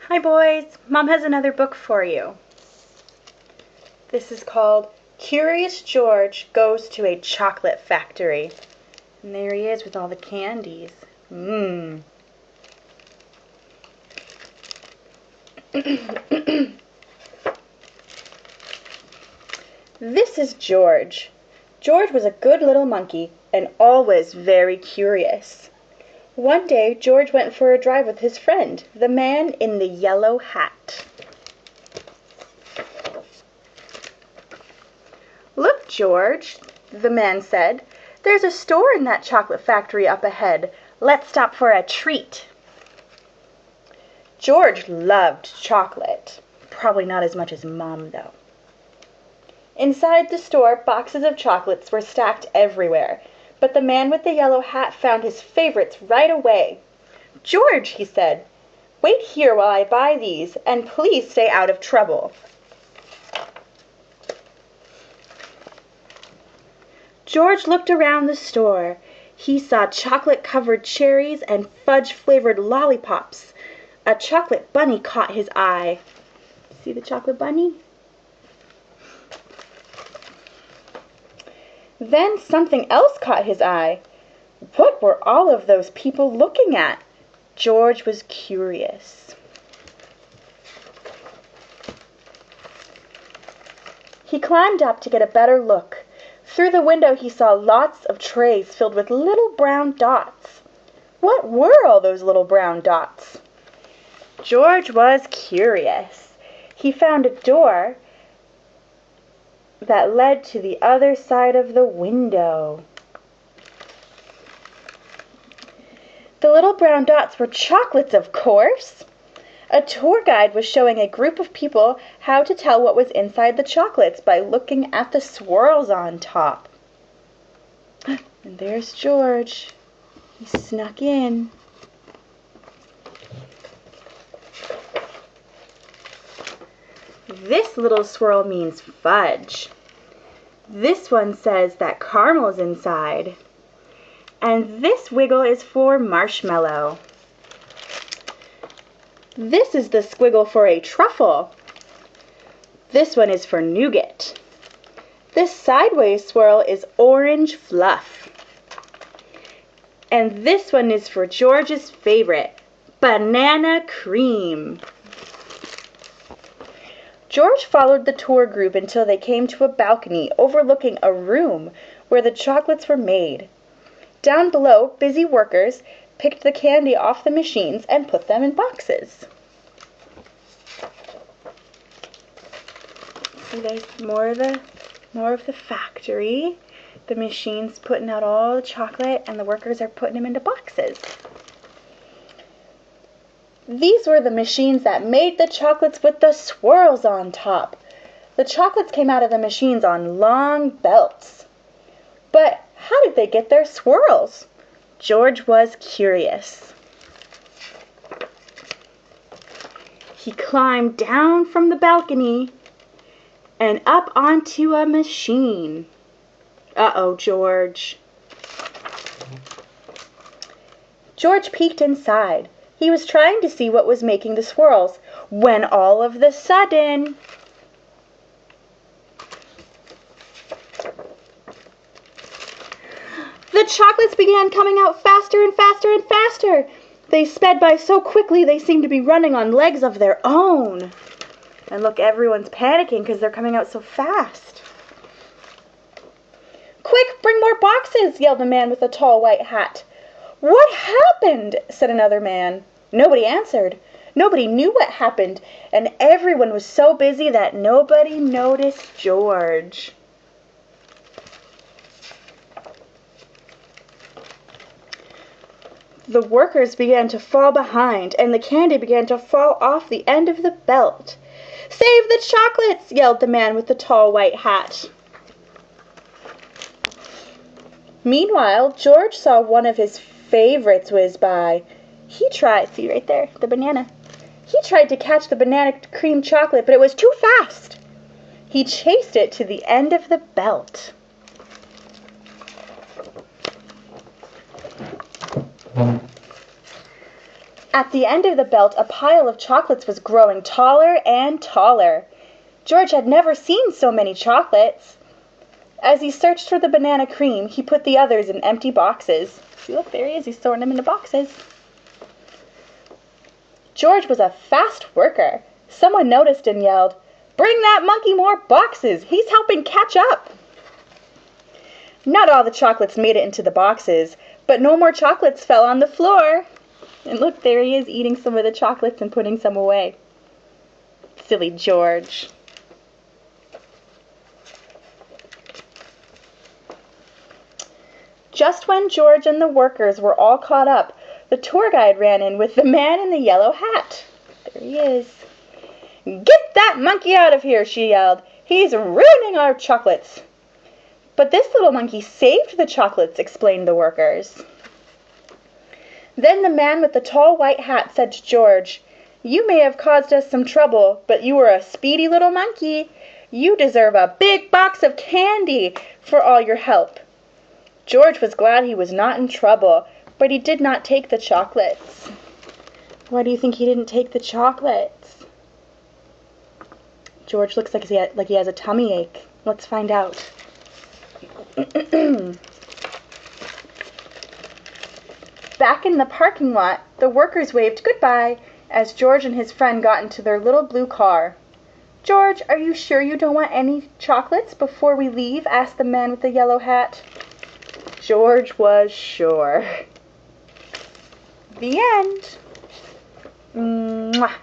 Hi boys, Mom has another book for you. This is called Curious George Goes to a Chocolate Factory. And there he is with all the candies. This is George. George was a good little monkey and always very curious. One day, George went for a drive with his friend, the man in the yellow hat. "Look, George," the man said, "there's a store in that chocolate factory up ahead. Let's stop for a treat." George loved chocolate. Probably not as much as Mom, though. Inside the store, boxes of chocolates were stacked everywhere. But the man with the yellow hat found his favorites right away. "George," he said, "wait here while I buy these, and please stay out of trouble." George looked around the store. He saw chocolate-covered cherries and fudge-flavored lollipops. A chocolate bunny caught his eye. See the chocolate bunny? Then something else caught his eye. What were all of those people looking at? George was curious. He climbed up to get a better look. Through the window he saw lots of trays filled with little brown dots. What were all those little brown dots? George was curious. He found a door that led to the other side of the window. The little brown dots were chocolates, of course. A tour guide was showing a group of people how to tell what was inside the chocolates by looking at the swirls on top. And there's George. He snuck in. This little swirl means fudge. This one says that caramel's inside. And this wiggle is for marshmallow. This is the squiggle for a truffle. This one is for nougat. This sideways swirl is orange fluff. And this one is for George's favorite, banana cream. George followed the tour group until they came to a balcony overlooking a room where the chocolates were made. Down below, busy workers picked the candy off the machines and put them in boxes. See, there's more of the factory. The machine's putting out all the chocolate and the workers are putting them into boxes. These were the machines that made the chocolates with the swirls on top. The chocolates came out of the machines on long belts. But how did they get their swirls? George was curious. He climbed down from the balcony and up onto a machine. Uh-oh, George. George peeked inside. He was trying to see what was making the swirls, when all of a sudden, the chocolates began coming out faster and faster and faster. They sped by so quickly they seemed to be running on legs of their own. And look, everyone's panicking because they're coming out so fast. "Quick, bring more boxes," yelled the man with the tall white hat. "What happened?" said another man. Nobody answered. Nobody knew what happened, and everyone was so busy that nobody noticed George. The workers began to fall behind, and the candy began to fall off the end of the belt. "Save the chocolates!" yelled the man with the tall white hat. Meanwhile, George saw one of his favorites whiz by. He tried, see right there, the banana. He tried to catch the banana cream chocolate, but it was too fast. He chased it to the end of the belt. At the end of the belt, a pile of chocolates was growing taller and taller. George had never seen so many chocolates. As he searched for the banana cream, he put the others in empty boxes. See, look, there he is. He's sorting them into boxes. George was a fast worker. Someone noticed and yelled, "Bring that monkey more boxes! He's helping catch up!" Not all the chocolates made it into the boxes, but no more chocolates fell on the floor. And look, there he is eating some of the chocolates and putting some away. Silly George. Just when George and the workers were all caught up, the tour guide ran in with the man in the yellow hat. There he is. "Get that monkey out of here," she yelled. "He's ruining our chocolates." "But this little monkey saved the chocolates," explained the workers. Then the man with the tall white hat said to George, "You may have caused us some trouble, but you were a speedy little monkey. You deserve a big box of candy for all your help." George was glad he was not in trouble, but he did not take the chocolates. Why do you think he didn't take the chocolates? George looks like he has a tummy ache. Let's find out. Back in the parking lot, the workers waved goodbye as George and his friend got into their little blue car. "George, are you sure you don't want any chocolates before we leave?" asked the man with the yellow hat. George was sure. The end. Mwah.